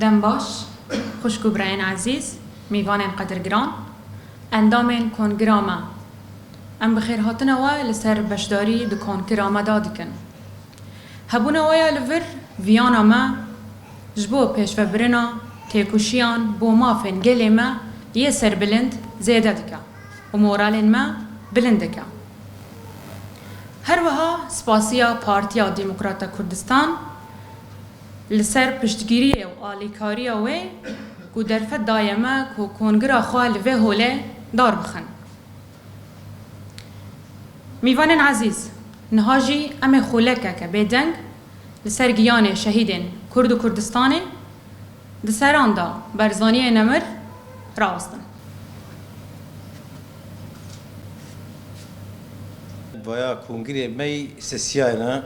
دم باش خوشکو برایان عزیز میوان قدر گران اندام کنگراما ام بخیر هاتنا و لسر بشداری دو کنگراما دادکن هبونا ویا لور ویانا ما جبو پیش و برنا تیکوشیان بو مافن گلی ما یه سر بلند زیده دکا و مورال ما بلندکا هر وها سپاسیا پارتیا دموکراتا کردستان لسر پشتگیری و آلیکاری و کو درفت دایمه کو کنگرا خواه لوه هوله دار بخن میوان عزیز نهاجی ام خولکه که بدنگ لسر گیان شهیدین کرد و کردستان دسران دا برزانی نمر راستن بایا کنگره می سسیای نه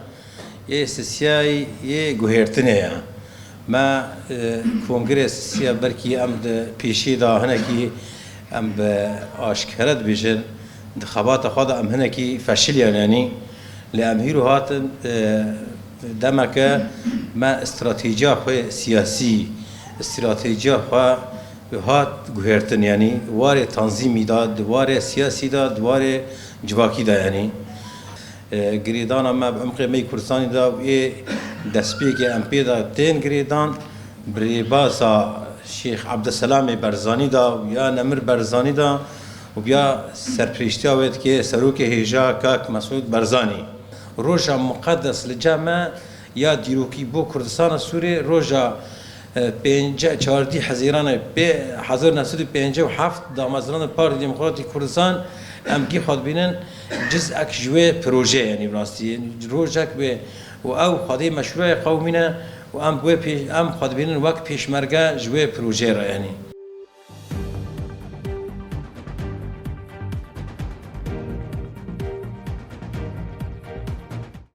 یه سسیای یه گوهرتنه ما کنگره سسیا برکی ام پیشی دا هنکی ام به آشکارت بیشن انتخابات خود ام هنکی فشلیان یعنی لام هیرو هاتن دمکه ما استراتژی خو سیاسی استراتژی خو هات گوهرتن یعنی واره تنظیمی داد واره سیاسی داد واره جواکی داد یعنی گریدان ما بعمق می کردستانی دا و دسپی که ام پیدا تین گریدان بریباسا شیخ عبدالسلام برزانی دا و یا نمر برزانی دا و بیا سرپرشتی آوید که سروک هیجا کاک مسعود برزانی روژا مقدس لجامع یا دیروکی بو کردستان سوری روژا چهاردی حزیران حضر نسود پنجه و هفت دامازران پارتی دموکراتی کردستان امکی خود بینن جزء اک جوه پروژه یعنی براستی روژک به و او خودی مشروع قومینه و ام خود بینن وقت پیشمرگه جوه پروژه را یعنی